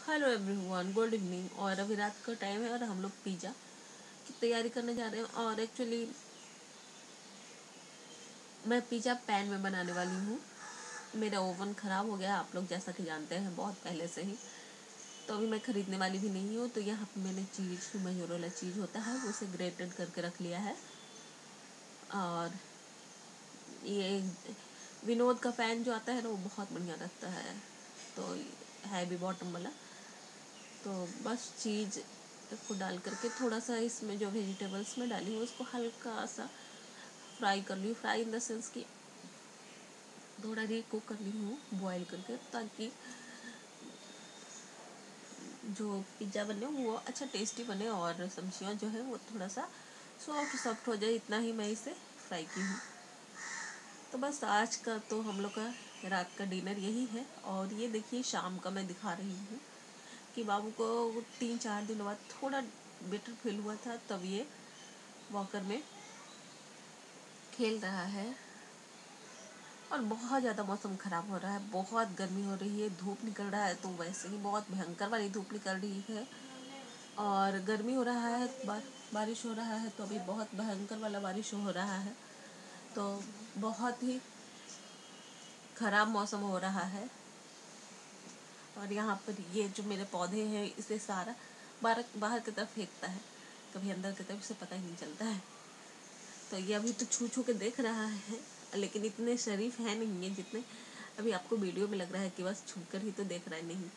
Hello everyone, good evening. और अभी रात का टाइम है और हम लोग पिज़्ज़ा की तैयारी करने जा रहे हैं। और एक्चुअली मैं पिज़्ज़ा पैन में बनाने वाली हूँ। मेरा ओवन ख़राब हो गया, आप लोग जैसा कि जानते हैं बहुत पहले से ही। तो अभी मैं ख़रीदने वाली भी नहीं हूँ। तो यहाँ पर मैंने चीज़, मोज़रेला चीज़ होता है, उसे ग्रेटेड करके रख लिया है। और ये विनोद का पैन जो आता है ना, वो बहुत बढ़िया लगता है, तो हैवी बॉटम वाला। तो बस चीज़ को डाल करके थोड़ा सा इसमें जो वेजिटेबल्स में डाली हूँ उसको हल्का सा फ्राई कर ली। फ्राई इन द सेंस कि थोड़ा कुक कर ली हूँ बॉयल करके, ताकि जो पिज़्ज़ा बने वो अच्छा टेस्टी बने और सब्जियाँ जो है वो थोड़ा सा सॉफ्ट हो जाए। इतना ही मैं इसे फ्राई की हूँ। तो बस आज का तो हम लोग का रात का डिनर यही है। और ये देखिए शाम का मैं दिखा रही हूँ कि बाबू को 3-4 दिनों बाद थोड़ा बेटर फील हुआ था, तब ये वॉकर में खेल रहा है। और बहुत ज़्यादा मौसम ख़राब हो रहा है, बहुत गर्मी हो रही है, धूप निकल रहा है तो वैसे ही बहुत भयंकर वाली धूप निकल रही है। और गर्मी हो रहा है, बारिश हो रहा है, तो अभी बहुत भयंकर वाला बारिश हो रहा है। तो बहुत ही ख़राब मौसम हो रहा है। और यहाँ पर ये जो मेरे पौधे हैं इसे सारा बाहर की तरफ फेंकता है, कभी अंदर की तरफ, से पता ही नहीं चलता है। तो ये अभी तो छू छू के देख रहा है, लेकिन इतने शरीफ है नहीं है जितने अभी आपको वीडियो में लग रहा है कि बस छू कर ही तो देख रहा है। नहीं,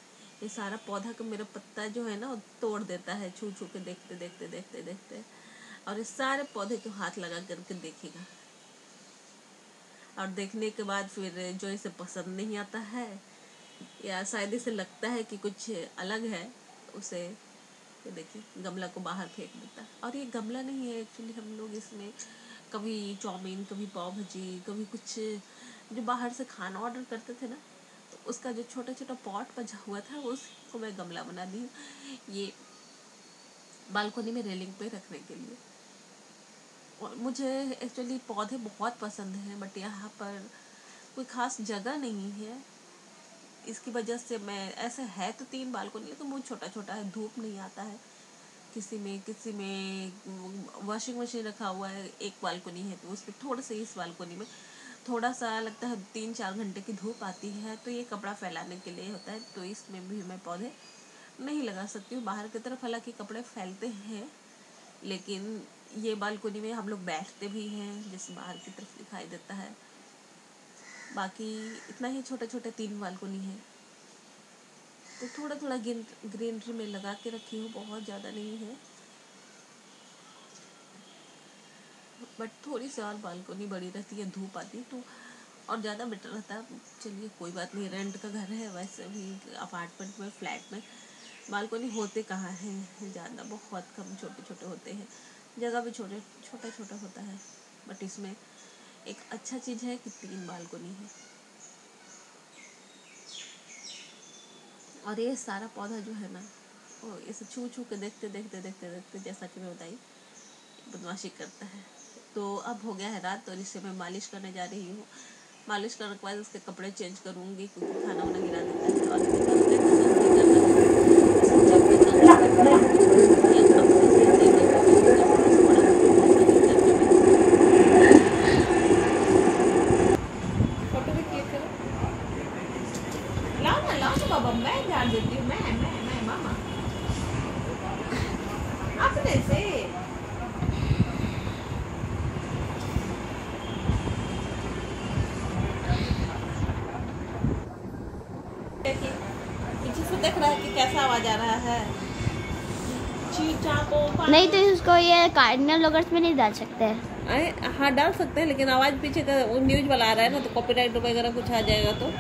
ये सारा पौधा का मेरा पत्ता जो है ना वो तोड़ देता है, छू छू के देखते देखते देखते देखते। और इस सारे पौधे को हाथ लगा करके देखेगा, और देखने के बाद फिर जो इसे पसंद नहीं आता है या शायद इसे लगता है कि कुछ अलग है, उसे तो देखिए गमला को बाहर फेंक देता है। और ये गमला नहीं है एक्चुअली, हम लोग इसमें कभी चाउमीन, कभी पाव भाजी, कभी कुछ जो बाहर से खाना ऑर्डर करते थे ना, तो उसका जो छोटा छोटा पॉट बचा हुआ था उसको मैं गमला बना दी, ये बालकनी में रेलिंग पे रखने के लिए। और मुझे एक्चुअली पौधे बहुत पसंद हैं, बट यहाँ पर कोई ख़ास जगह नहीं है, इसकी वजह से मैं ऐसे है तो 3 बालकनी, तो मुझे छोटा छोटा है, धूप नहीं आता है। किसी में वॉशिंग मशीन रखा हुआ है, एक बालकनी है तो उसमें थोड़ा सा, इस बालकनी में थोड़ा सा लगता है 3-4 घंटे की धूप आती है, तो ये कपड़ा फैलाने के लिए होता है। तो इसमें भी मैं पौधे नहीं लगा सकती हूँ। बाहर की तरफ हालांकि कपड़े फैलते हैं, लेकिन ये बालकनी में हम लोग बैठते भी हैं, जैसे बाहर की तरफ दिखाई देता है। बाकी इतना ही छोटे छोटे 3 बालकनी है, तो थोड़ा थोड़ा ग्रीनरी में लगा के रखी हूँ, बहुत ज़्यादा नहीं है, बट थोड़ी सी और बालकनी बड़ी रहती है, धूप आती तो और ज़्यादा बेटर रहता है। चलिए कोई बात नहीं, रेंट का घर है, वैसे भी अपार्टमेंट में, फ्लैट में बालकनी होते कहाँ हैं ज़्यादा, बहुत कम छोटे छोटे होते हैं, जगह भी छोटा छोटा होता है। बट इसमें एक अच्छा चीज़ है कि 3 बालकनी है। और ये सारा पौधा जो है ना, वो इसे छू छू के देखते देखते देखते देखते, जैसा कि मैं बताई, बदमाशी करता है। तो अब हो गया है रात, और इसे मैं मालिश करने जा रही हूँ। मालिश करने के बाद उसके कपड़े चेंज करूँगी, क्योंकि खाना वाना गिरा देता है। और फोटो भी क्लिक करो, लाओ ना बाबा, मैं ध्यान देती हूँ, मैं मामा अपने से। पीछे से देख रहा है कि कैसा आवाज आ रहा है। नहीं तो इसको ये कार्डिनल लोगर्स में नहीं डाल सकते हैं। हाँ डाल सकते हैं, लेकिन आवाज पीछे का न्यूज वाला आ रहा है ना, तो कॉपीराइट वगैरह कुछ आ जाएगा तो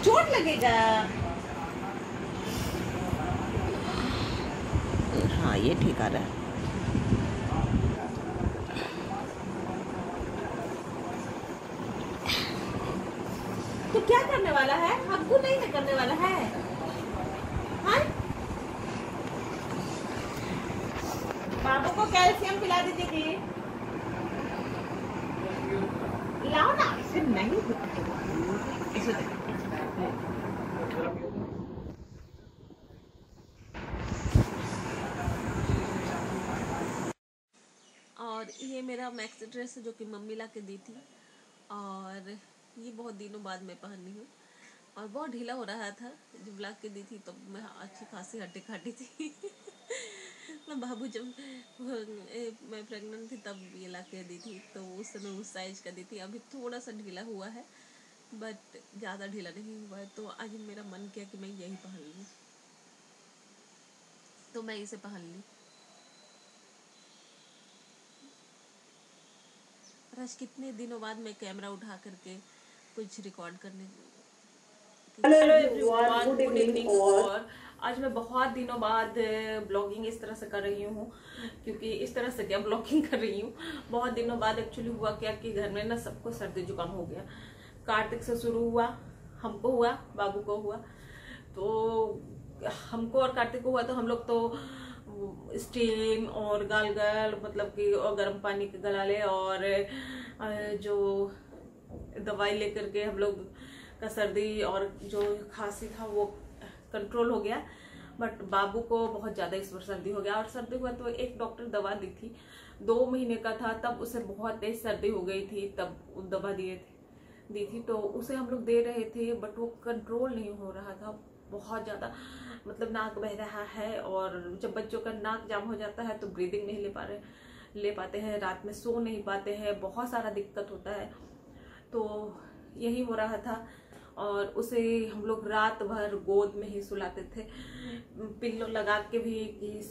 चोट लगेगा। हाँ ये ठीक आ रहा है। तो क्या करने वाला है, हमको नहीं ना करने वाला है। हाँ? बाबू को कैल्शियम पिला दीजिए, लाओ ना, फिर नहीं होता है। और ये मेरा मैक्सी ड्रेस है जो कि मम्मी ला के दी थी, और ये बहुत दिनों बाद मैं पहनी हूँ और बहुत ढीला हो रहा था। जब ला के दी थी तो मैं अच्छी खासी हड्डी खाटी थी मैं बाबू जब मैं प्रेग्नेंट थी तब ये ला के दी थी, तो उस समय उस साइज का दी थी। अभी थोड़ा सा ढीला हुआ है बट ज़्यादा ढीला नहीं हुआ है। तो आज मेरा मन किया कि मैं यही पहन लूँ, तो मैं इसे पहन ली। और आज कितने दिनों बाद मैं कैमरा उठा करके कुछ रिकॉर्ड करने। Hello everyone, good evening. और आज मैं बहुत दिनों बाद ब्लॉगिंग इस तरह से कर रही हूँ, क्योंकि इस तरह से क्या ब्लॉगिंग कर रही हूँ, बहुत दिनों बाद। एक्चुअली हुआ क्या कि घर में ना सबको सर्दी जुकाम हो गया। कार्तिक से शुरू हुआ, हमको हुआ, बाबू को हुआ, तो हमको और कार्तिक को हुआ तो हम लोग तो स्टीम और गालगल मतलब कि और गर्म पानी के गलाले और जो दवाई लेकर के हम लोग का सर्दी और जो खांसी था वो कंट्रोल हो गया। बट बाबू को बहुत ज़्यादा इस बार सर्दी हो गया, और सर्दी हुआ तो एक डॉक्टर दवा दी थी, 2 महीने का था तब उसे बहुत तेज सर्दी हो गई थी, तब दवा दी थी तो उसे हम लोग दे रहे थे, बट वो कंट्रोल नहीं हो रहा था बहुत ज़्यादा। मतलब नाक बह रहा है, और जब बच्चों का नाक जाम हो जाता है तो ब्रीदिंग नहीं ले पाते हैं, रात में सो नहीं पाते हैं, बहुत सारा दिक्कत होता है। तो यही हो रहा था, और उसे हम लोग रात भर गोद में ही सुलाते थे, पिल्लो लगा के भी कि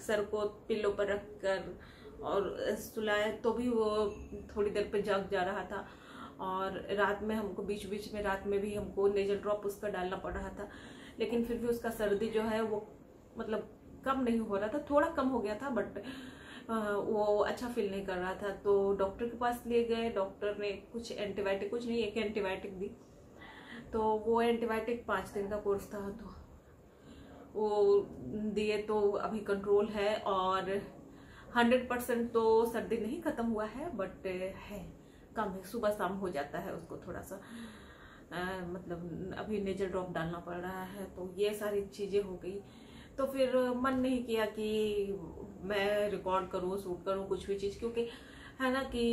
सर को पिल्लो पर रख कर और सुलाए तो भी वो थोड़ी देर पे जग जा रहा था। और रात में हमको बीच बीच में रात में भी हमको नेजल ड्रॉप उसका डालना पड़ रहा था, लेकिन फिर भी उसका सर्दी जो है वो मतलब कम नहीं हो रहा था, थोड़ा कम हो गया था, बट वो अच्छा फील नहीं कर रहा था। तो डॉक्टर के पास ले गए, डॉक्टर ने कुछ एंटीबायोटिक, कुछ नहीं, एक एंटीबायोटिक दी। तो वो एंटीबायोटिक 5 दिन का कोर्स था, तो वो दिए तो अभी कंट्रोल है, और 100% तो सर्दी नहीं खत्म हुआ है, बट है कम है, सुबह शाम हो जाता है उसको थोड़ा सा मतलब अभी नेजल ड्रॉप डालना पड़ रहा है। तो ये सारी चीजें हो गई, तो फिर मन नहीं किया कि मैं रिकॉर्ड करूँ, शूट करूँ कुछ भी चीज़, क्योंकि है ना कि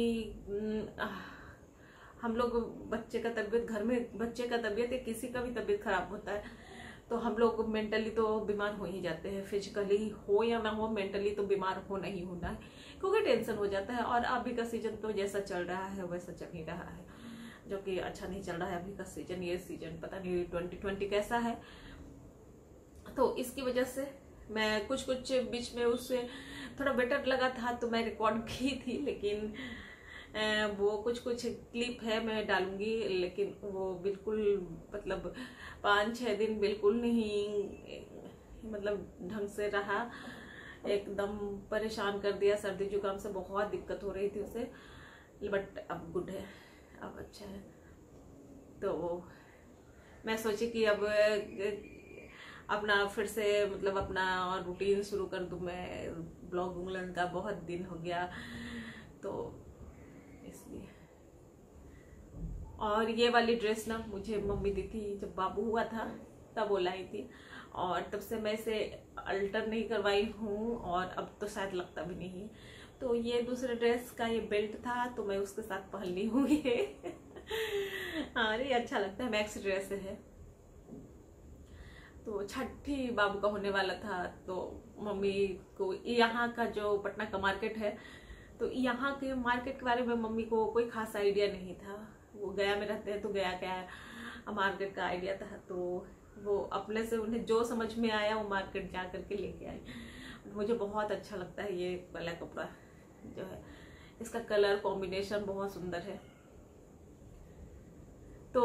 हम लोग बच्चे का तबीयत, घर में बच्चे का तबीयत या किसी का भी तबीयत खराब होता है तो हम लोग मेंटली तो बीमार हो ही जाते हैं, फिजिकली हो या ना हो, मेंटली तो बीमार होना ही होना है, क्योंकि टेंशन हो जाता है। और अभी का सीजन तो जैसा चल रहा है वैसा चल ही रहा है, जो कि अच्छा नहीं चल रहा है अभी का सीजन। ये सीजन पता नहीं 2020 कैसा है, तो इसकी वजह से मैं कुछ बीच में उससे थोड़ा बेटर लगा था तो मैं रिकॉर्ड की थी, लेकिन वो कुछ क्लिप है मैं डालूंगी, लेकिन वो बिल्कुल मतलब 5-6 दिन बिल्कुल नहीं मतलब ढंग से रहा, एकदम परेशान कर दिया। सर्दी जुकाम से बहुत दिक्कत हो रही थी उसे, बट अब गुड है, अब अच्छा है। तो मैं सोची कि अब अपना फिर से मतलब अपना और रूटीन शुरू कर दूं मैं, ब्लॉगिंग का बहुत दिन हो गया तो इसलिए। और ये वाली ड्रेस ना मुझे मम्मी दी थी जब बाबू हुआ था, तब वो लाई थी, और तब से मैं इसे अल्टर नहीं करवाई हूँ, और अब तो शायद लगता भी नहीं। तो ये दूसरे ड्रेस का ये बेल्ट था तो मैं उसके साथ पहन ली हूँ ये अरे अच्छा लगता है, मैक्सी ड्रेस है। तो छठी बाबू का होने वाला था, तो मम्मी को यहाँ का जो पटना का मार्केट है, तो यहाँ के मार्केट के बारे में मम्मी को कोई खास आइडिया नहीं था। वो गया में रहते हैं तो गया क्या मार्केट का आइडिया था, तो वो अपने से उन्हें जो समझ में आया वो मार्केट जा करके लेके आए। मुझे बहुत अच्छा लगता है ये वाला कपड़ा जो है, इसका कलर कॉम्बिनेशन बहुत सुंदर है। तो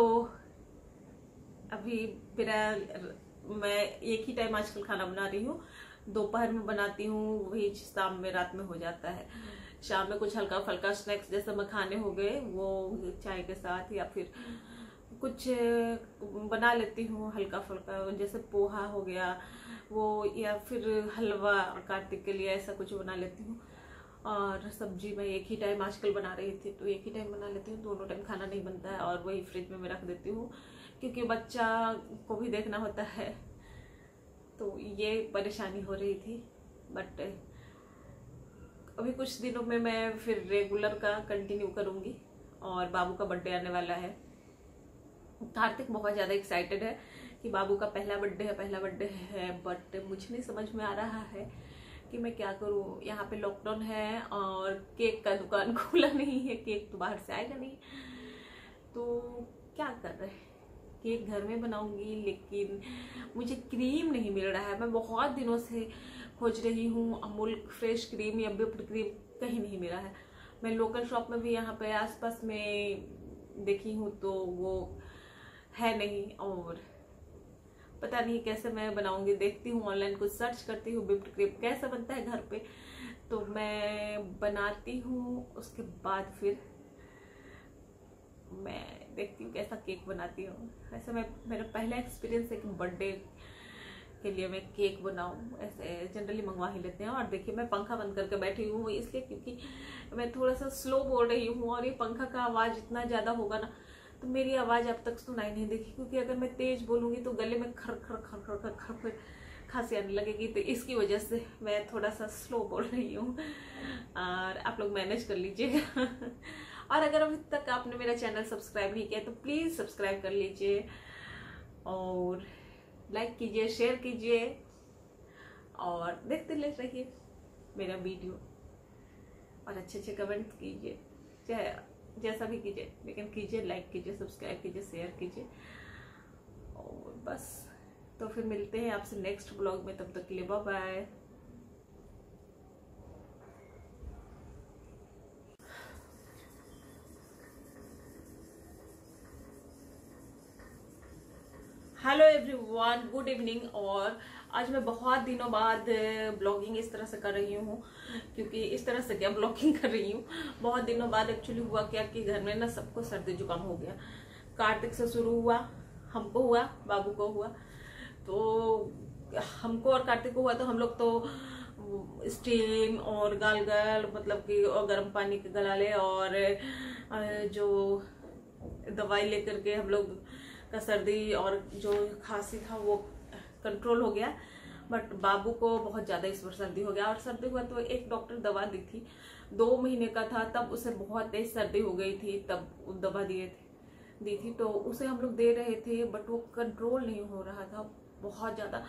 अभी मेरा मैं एक ही टाइम आजकल खाना बना रही हूँ, दोपहर में बनाती हूँ, वही शाम में रात में हो जाता है। शाम में कुछ हल्का फुल्का स्नैक्स जैसे मखाने हो गए वो चाय के साथ, या फिर कुछ बना लेती हूँ हल्का फुल्का, जैसे पोहा हो गया वो, या फिर हलवा कार्तिक के लिए ऐसा कुछ बना लेती हूँ। और सब्जी मैं एक ही टाइम आजकल बना रही थी तो एक ही टाइम बना लेती हूँ, दोनों टाइम खाना नहीं बनता है, और वही फ्रिज में मैं रख देती हूँ क्योंकि बच्चा को भी देखना होता है। तो ये परेशानी हो रही थी, बट अभी कुछ दिनों में मैं फिर रेगुलर का कंटिन्यू करूँगी। और बाबू का बर्थडे आने वाला है। कार्तिक बहुत ज़्यादा एक्साइटेड है कि बाबू का पहला बर्थडे है, बट मुझे नहीं समझ में आ रहा है कि मैं क्या करूँ। यहाँ पे लॉकडाउन है और केक का दुकान खुला नहीं है, केक तो बाहर से आएगा नहीं, तो क्या कर रहे हैं। केक घर में बनाऊंगी, लेकिन मुझे क्रीम नहीं मिल रहा है। मैं बहुत दिनों से खोज रही हूँ, अमूल फ्रेश क्रीम या व्हिप्ड क्रीम कहीं नहीं मिला है। मैं लोकल शॉप में भी यहाँ पे आसपास में देखी हूँ तो वो है नहीं, और पता नहीं कैसे मैं बनाऊंगी। देखती हूँ ऑनलाइन, कुछ सर्च करती हूँ व्हिप्ड क्रीम कैसा बनता है घर पे, तो मैं बनाती हूँ। उसके बाद फिर मैं देखती हूँ कैसा केक बनाती हूँ। वैसे मेरा पहला एक्सपीरियंस है कि बर्थडे के लिए मैं केक बनाऊँ। ऐसे जनरली मंगवा ही लेते हैं। और देखिए मैं पंखा बंद करके बैठी हूँ इसलिए क्योंकि मैं थोड़ा सा स्लो बोल रही हूँ, और ये पंखा का आवाज़ इतना ज़्यादा होगा ना तो मेरी आवाज़ अब तक सुनाई नहीं देगी, क्योंकि अगर मैं तेज बोलूँगी तो गले में खर खर खर खर खर खर फिर खांसी आने लगेगी। तो इसकी वजह से मैं थोड़ा सा स्लो बोल रही हूँ, और आप लोग मैनेज कर लीजिएगा। और अगर अभी तक आपने मेरा चैनल सब्सक्राइब नहीं किया तो प्लीज़ सब्सक्राइब कर लीजिए, और लाइक कीजिए, शेयर कीजिए, और देखते रहिए मेरा वीडियो, और अच्छे अच्छे कमेंट कीजिए, चाहे जैसा भी कीजिए, लेकिन कीजिए, लाइक कीजिए, सब्सक्राइब कीजिए, शेयर कीजिए। और बस, तो फिर मिलते हैं आपसे नेक्स्ट ब्लॉग में। तब तक के लिए bye bye. Hello everyone, good evening. और आज मैं बहुत दिनों बाद ब्लॉगिंग इस तरह से कर रही हूँ, क्योंकि इस तरह से क्या ब्लॉगिंग कर रही हूँ, बहुत दिनों बाद एक्चुअली हुआ क्या कि घर में ना सबको सर्दी जुकाम हो गया। कार्तिक से शुरू हुआ, हमको हुआ, बाबू को हुआ, तो हमको और कार्तिक को हुआ तो हम लोग तो स्टीम और गालगल मतलब कि और गर्म पानी के गलाले और जो दवाई लेकर के हम लोग का सर्दी और जो खांसी था वो कंट्रोल हो गया। बट बाबू को बहुत ज़्यादा इस बार सर्दी हो गया, और सर्दी हुआ तो एक डॉक्टर दवा दी थी, 2 महीने का था तब उसे बहुत तेज सर्दी हो गई थी, तब दवा दी थी तो उसे हम लोग दे रहे थे, बट वो कंट्रोल नहीं हो रहा था बहुत ज़्यादा।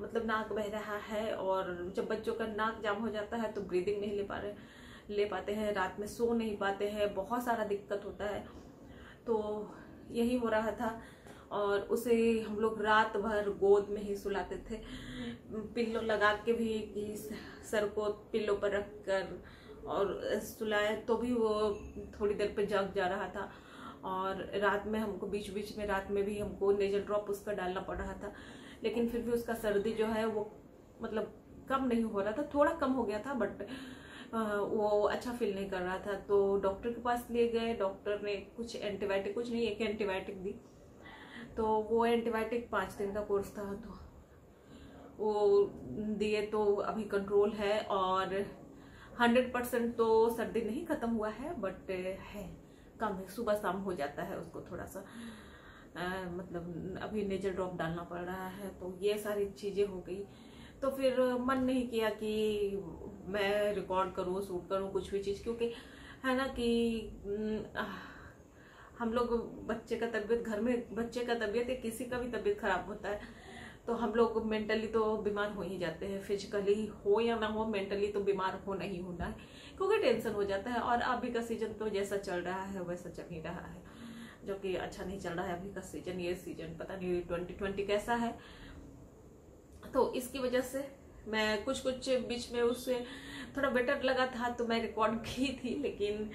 मतलब नाक बह रहा है, और जब बच्चों का नाक जाम हो जाता है तो ब्रीदिंग नहीं ले पाते हैं, रात में सो नहीं पाते हैं, बहुत सारा दिक्कत होता है। तो यही हो रहा था, और उसे हम लोग रात भर गोद में ही सुलाते थे, पिल्लो लगा के भी कि सर को पिल्लो पर रख कर और सुलाए तो भी वो थोड़ी देर पे जग जा रहा था। और रात में हमको बीच बीच में रात में भी हमको नेजल ड्रॉप उसका डालना पड़ रहा था, लेकिन फिर भी उसका सर्दी जो है वो मतलब कम नहीं हो रहा था, थोड़ा कम हो गया था, बट वो अच्छा फील नहीं कर रहा था। तो डॉक्टर के पास ले गए, डॉक्टर ने कुछ एंटीबायोटिक, कुछ नहीं, एक एंटीबायोटिक दी। तो वो एंटीबायोटिक 5 दिन का कोर्स था, तो वो दिए तो अभी कंट्रोल है, और 100% तो सर्दी नहीं खत्म हुआ है, बट है कम है, सुबह शाम हो जाता है उसको थोड़ा सा मतलब अभी नेजल ड्रॉप डालना पड़ रहा है। तो ये सारी चीज़ें हो गई, तो फिर मन नहीं किया कि मैं रिकॉर्ड करूँ, शूट करूँ कुछ भी चीज़, क्योंकि है ना कि हम लोग बच्चे का तबीयत, घर में बच्चे का तबीयत या किसी का भी तबीयत खराब होता है तो हम लोग मेंटली तो बीमार हो ही जाते हैं, फिजिकली हो या ना हो, मेंटली तो बीमार होना ही होना है, क्योंकि टेंशन हो जाता है। और अभी का सीजन तो जैसा चल रहा है वैसा चल ही रहा है, जो कि अच्छा नहीं चल रहा है अभी का सीजन। ये सीजन पता नहीं 2020 कैसा है, तो इसकी वजह से मैं कुछ बीच में उससे थोड़ा बेटर लगा था तो मैं रिकॉर्ड की थी, लेकिन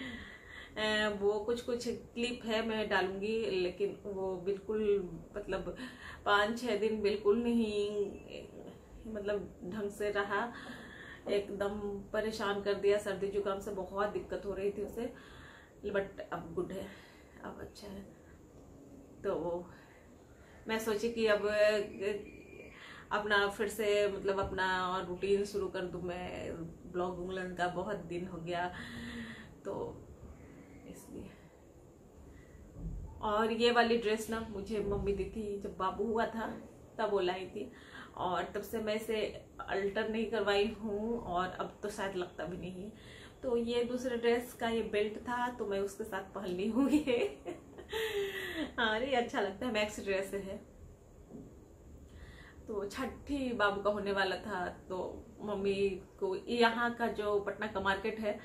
वो कुछ क्लिप है मैं डालूंगी, लेकिन वो बिल्कुल मतलब 5-6 दिन बिल्कुल नहीं मतलब ढंग से रहा, एकदम परेशान कर दिया। सर्दी जुकाम से बहुत दिक्कत हो रही थी उसे, बट अब गुड है, अब अच्छा है। तो मैं सोची कि अब अपना फिर से मतलब अपना और रूटीन शुरू कर दूं मैं, ब्लॉगिंग का बहुत दिन हो गया तो इसलिए। और ये वाली ड्रेस ना मुझे मम्मी दी थी जब बाबू हुआ था, तब वो लाई थी, और तब से मैं इसे अल्टर नहीं करवाई हूँ, और अब तो शायद लगता भी नहीं है। तो ये दूसरे ड्रेस का ये बेल्ट था, तो मैं उसके साथ पहन ली हूँ ये। हाँ, ये अच्छा लगता है, मैक्स ड्रेस है। तो छठी बाबू का होने वाला था, तो मम्मी को यहाँ का जो पटना का मार्केट है,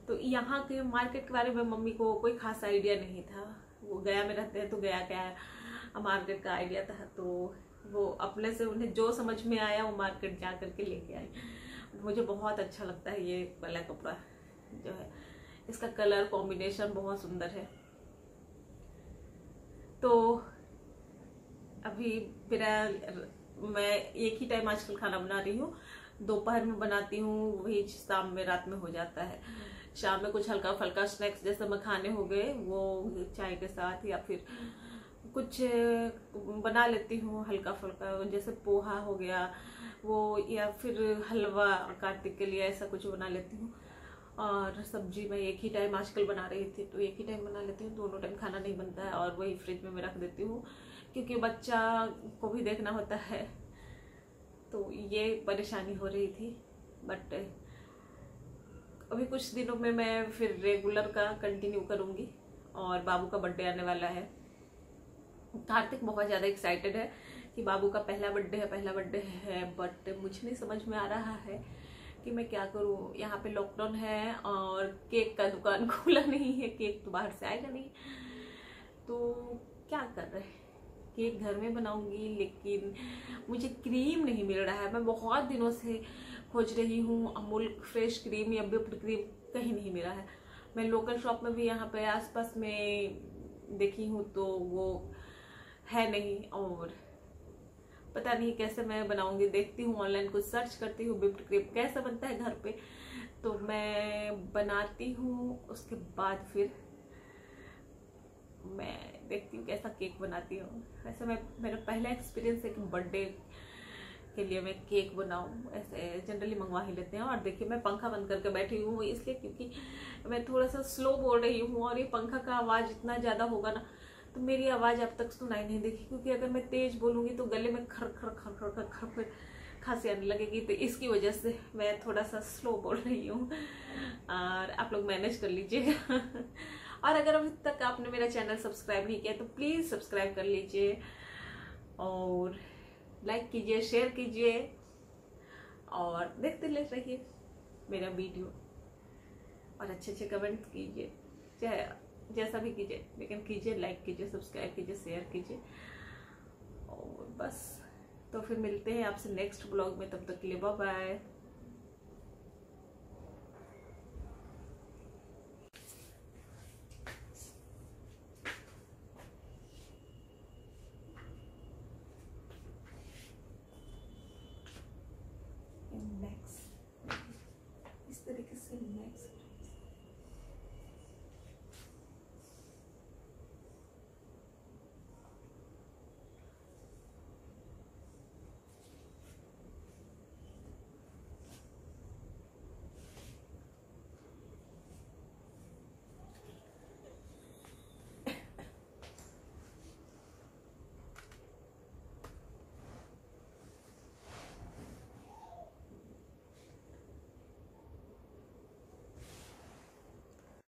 तो यहाँ के मार्केट के बारे में मम्मी को कोई खास आइडिया नहीं था। वो गया में रहते हैं, तो गया क्या मार्केट का आइडिया था, तो वो अपने से उन्हें जो समझ में आया वो मार्केट जा करके लेके आई। मुझे बहुत अच्छा लगता है ये वाला कपड़ा जो है, इसका कलर कॉम्बिनेशन बहुत सुंदर है। तो अभी मैं एक ही टाइम आजकल खाना बना रही हूँ, दोपहर में बनाती हूँ, वही शाम में रात में हो जाता है। शाम में कुछ हल्का फुल्का स्नैक्स जैसे मखाने हो गए, वो चाय के साथ, या फिर कुछ बना लेती हूँ हल्का फुल्का, जैसे पोहा हो गया वो, या फिर हलवा कार्तिक के लिए ऐसा कुछ बना लेती हूँ। और सब्जी मैं एक ही टाइम आजकल बना रही थी, तो एक ही टाइम बना लेती हूँ, दोनों टाइम खाना नहीं बनता है, और वही फ्रिज में मैं रख देती हूँ, क्योंकि बच्चा को भी देखना होता है। तो ये परेशानी हो रही थी, बट अभी कुछ दिनों में मैं फिर रेगुलर का कंटिन्यू करूँगी। और बाबू का बर्थडे आने वाला है, कार्तिक बहुत ज़्यादा एक्साइटेड है कि बाबू का पहला बर्थडे है, बट मुझे नहीं समझ में आ रहा है कि मैं क्या करूँ। यहाँ पे लॉकडाउन है और केक का दुकान खुला नहीं है, केक तो बाहर से आएगा नहीं, तो क्या कर रहे हैं, केक घर में बनाऊंगी, लेकिन मुझे क्रीम नहीं मिल रहा है। मैं बहुत दिनों से खोज रही हूँ, अमूल फ्रेश क्रीम या व्हिप्ड क्रीम कहीं नहीं मिला है। मैं लोकल शॉप में भी यहाँ पे आसपास में देखी हूँ, तो वो है नहीं, और पता नहीं कैसे मैं बनाऊंगी। देखती हूँ ऑनलाइन, कुछ सर्च करती हूँ व्हिप्ड क्रीम कैसा बनता है घर पे, तो मैं बनाती हूँ, उसके बाद फिर मैं देखती हूँ कैसा केक बनाती हूँ। वैसे मेरा पहला एक्सपीरियंस है कि बर्थडे के लिए मैं केक बनाऊँ, ऐसे जनरली मंगवा ही लेते हैं। और देखिए मैं पंखा बंद करके बैठी हूँ, इसलिए क्योंकि मैं थोड़ा सा स्लो बोल रही हूँ, और ये पंखा का आवाज़ इतना ज़्यादा होगा ना, तो मेरी आवाज़ अब तक सुनाई नहीं देगी, क्योंकि अगर मैं तेज बोलूँगी तो गले में खर खर खर खर खर खर फिर खांसी आने लगेगी, तो इसकी वजह से मैं थोड़ा सा स्लो बोल रही हूँ, और आप लोग मैनेज कर लीजिएगा। और अगर अभी तक आपने मेरा चैनल सब्सक्राइब नहीं किया तो प्लीज़ सब्सक्राइब कर लीजिए, और लाइक कीजिए, शेयर कीजिए, और देखते रहिए मेरा वीडियो, और अच्छे अच्छे कमेंट कीजिए, चाहे जैसा भी कीजिए, लेकिन कीजिए, लाइक कीजिए, सब्सक्राइब कीजिए, शेयर कीजिए। और बस, तो फिर मिलते हैं आपसे नेक्स्ट ब्लॉग में, तब तक के लिए बाय बाय।